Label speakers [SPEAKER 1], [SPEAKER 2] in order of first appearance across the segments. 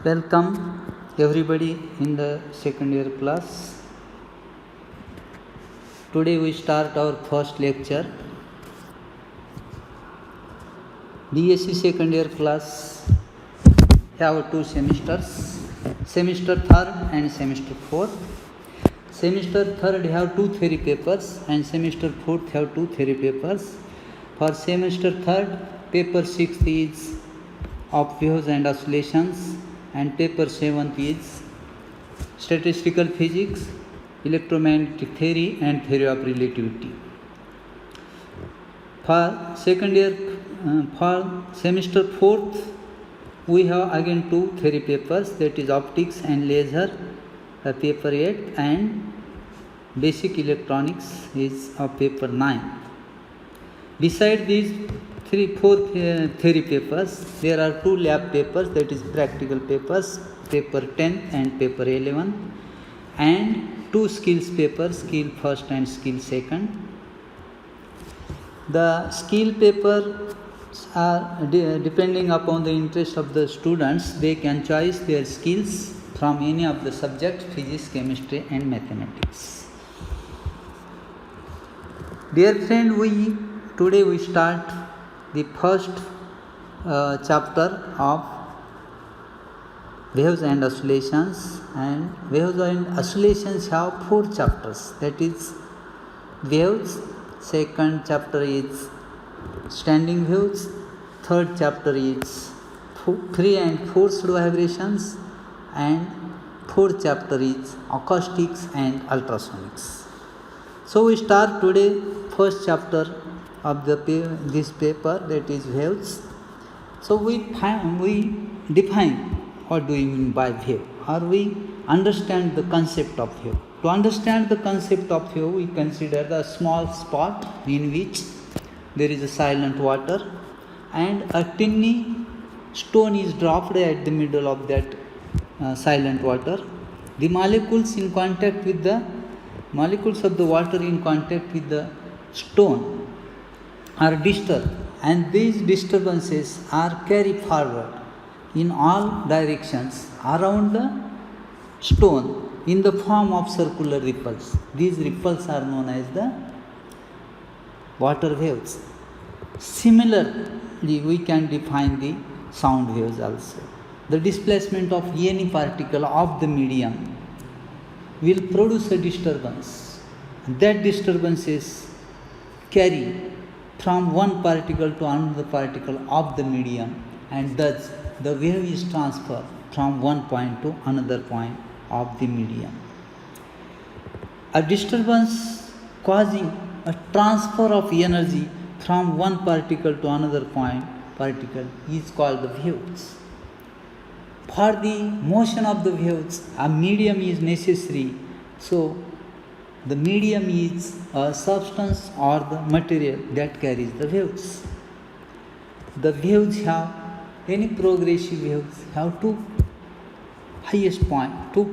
[SPEAKER 1] Welcome everybody in the second year class. Today we start our first lecture. BSc second year class have 2 semesters, semester 3rd and semester 4th. Semester 3rd have 2 theory papers and semester 4th have 2 theory papers. For semester 3rd, paper 6th is of waves and oscillations and paper 7th is statistical physics, electromagnetic theory and theory of relativity. For second year, for semester 4th, we have again 2 theory papers, that is optics and laser, paper 8, and basic electronics is of paper 9. Beside these 4 theory papers, there are 2 lab papers, that is practical papers, paper 10 and paper 11, and 2 skills papers, skill first and skill second. The skill papers are depending upon the interest of the students, they can choose their skills from any of the subjects, physics, chemistry and mathematics. Dear friend, today we start the first chapter of waves and oscillations, and waves and oscillations have 4 chapters, that is waves, second chapter is standing waves, third chapter is free and forced vibrations, and fourth chapter is acoustics and ultrasonics. So we start today first chapter of this paper, that is waves. So we define what do we mean by wave, or we understand the concept of wave. To understand the concept of wave, we consider the small spot in which there is a silent water and a tiny stone is dropped at the middle of that silent water. The molecules of the water in contact with the stone are disturbed, and these disturbances are carried forward in all directions around the stone in the form of circular ripples. These ripples are known as the water waves. Similarly, we can define the sound waves also. The displacement of any particle of the medium will produce a disturbance. That disturbances carry from one particle to another particle of the medium, and thus the wave is transferred from one point to another point of the medium. A disturbance causing a transfer of energy from one particle to another particle is called the waves. For the motion of the waves, a medium is necessary. So the medium is a substance or the material that carries the waves. The waves have, any progressive waves have 2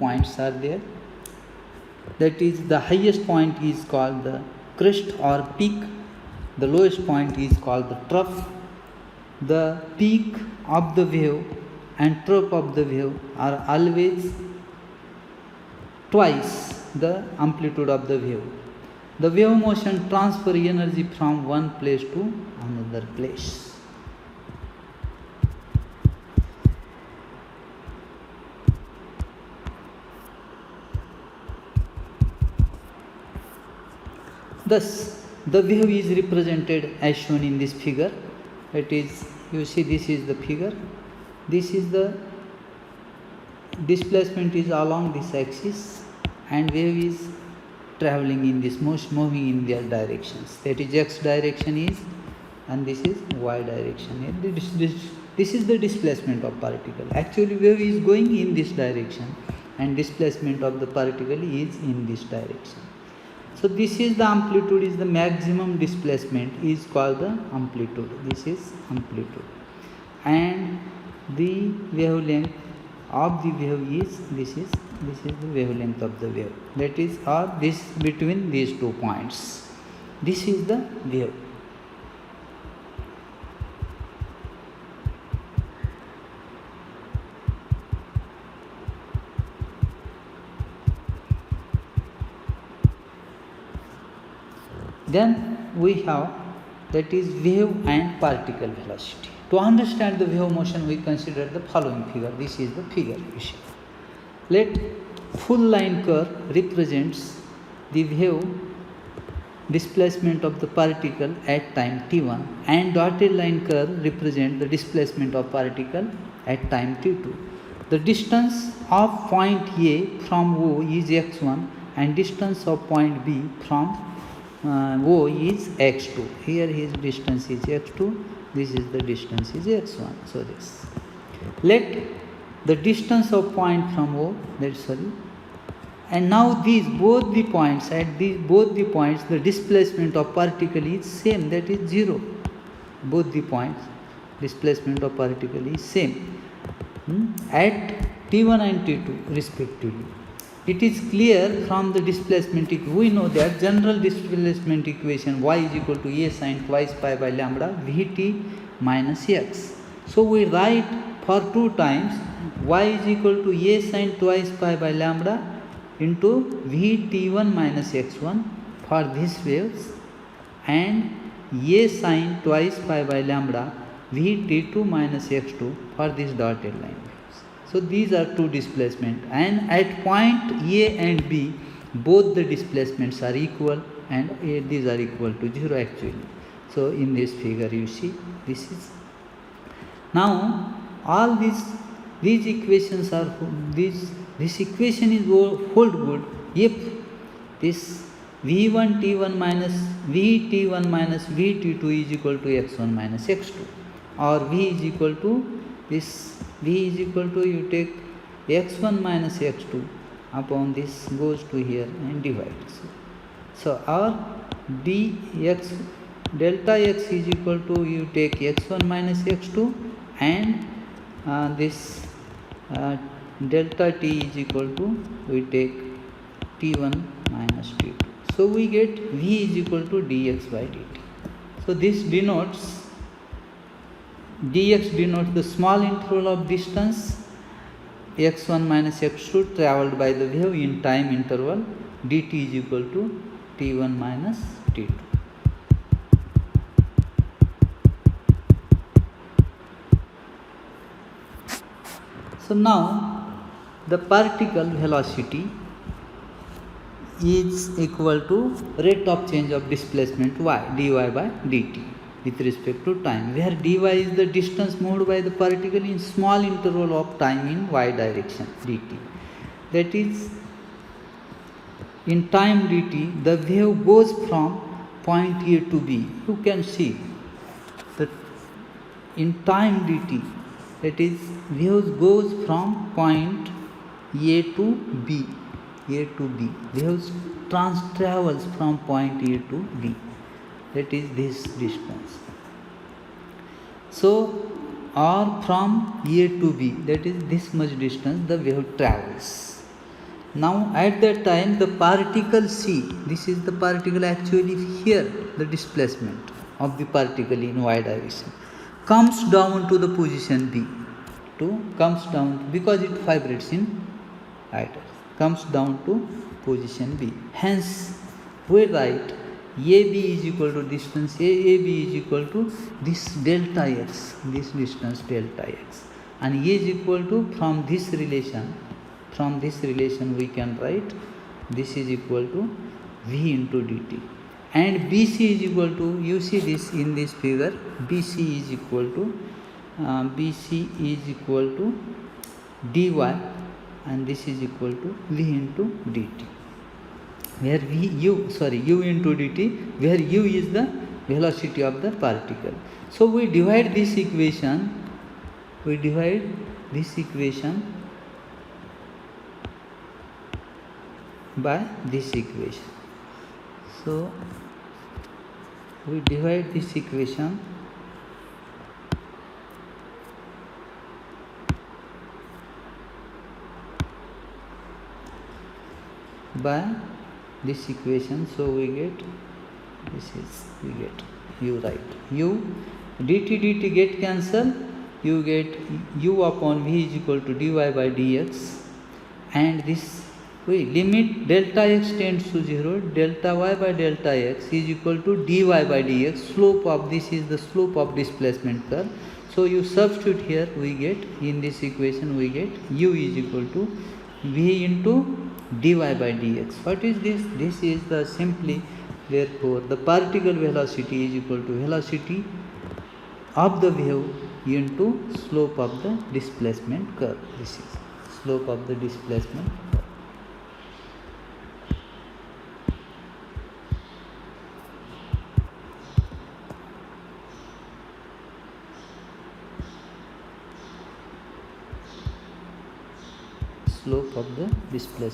[SPEAKER 1] points are there. That is, the highest point is called the crest or peak. The lowest point is called the trough. The peak of the wave and trough of the wave are always twice the amplitude of the wave. The wave motion transfer energy from one place to another place. Thus, the wave is represented as shown in this figure. It is, you see, this is the figure. This is the displacement is along this axis, and wave is traveling in this moving in their directions. That is, x direction is, and this is y direction. This is the displacement of particle. Actually, wave is going in this direction, and displacement of the particle is in this direction. So this is the amplitude, is the maximum displacement, is called the amplitude. This is amplitude, and the wavelength of the wave is this is the wavelength of the wave. That is, or this between these 2 points. This is the wave. Then we have that is wave and particle velocity. To understand the wave motion, we consider the following figure. This is the figure you see. Let full line curve represents the wave displacement of the particle at time t1, and dotted line curve represent the displacement of particle at time t2. The distance of point A from O is x1 and distance of point B from O is x2. Here his distance is x2, this is the distance is x1. So this. Let the distance of point from O, and now these both the points, at both the points the displacement of particle is same, that is 0. Both the points displacement of particle is same at t1 and t2 respectively. It is clear from the displacement, we know that general displacement equation y is equal to a sin twice pi by lambda vt minus x. So we write for 2 times y is equal to a sin twice pi by lambda into vt1 minus x1 for these waves, and a sin twice pi by lambda vt2 minus x2 for this dotted line waves. So these are 2 displacement, and at point A and B both the displacements are equal, and these are equal to 0 actually. So in this figure you see this is. Now all these equations are this equation is hold good if this v1 t1 minus vt1 minus vt2 is equal to x1 minus x2, or v is equal to this, v is equal to you take x1 minus x2 upon this goes to here and divides. So our dx delta x is equal to you take x1 minus x2, and this delta t is equal to we take t1 minus t2. So we get v is equal to dx by dt. So this denotes, dx denotes the small interval of distance x1 minus x2 travelled by the wave in time interval, dt is equal to t1 minus t2. So now the particle velocity is equal to rate of change of displacement y dy by dt with respect to time, where dy is the distance moved by the particle in small interval of time in y direction dt. That is, in time dt the wave goes from point A to B. You can see that in time dt, that is, wave goes from point A to B. Waves travels from point A to B. That is this distance. So, or from A to B, that is this much distance the wave travels. Now at that time the particle C, this is the particle actually here, the displacement of the particle in y direction, comes down to the position B, comes down because it vibrates in y direction, comes down to position B. Hence we write AB is equal to distance AB is equal to this delta x, this distance delta x, and A is equal to, from this relation we can write this is equal to V into dt, and BC is equal to, you see this in this figure, BC is equal to dy, and this is equal to V into dt, where u into dt, where u is the velocity of the particle. So we divide this equation by this equation. So we divide this equation by this equation. So we get u, right, u dt get cancel, you get u upon v is equal to dy by dx, and this We limit delta x tends to 0, delta y by delta x is equal to dy by dx. Slope of this is the slope of displacement curve. So you substitute here, we get in this equation we get u is equal to v into dy by dx. What is this? This is the simply, therefore the particle velocity is equal to velocity of the wave into slope of the displacement curve. This is slope of the displacement curve. Slope of the displacement.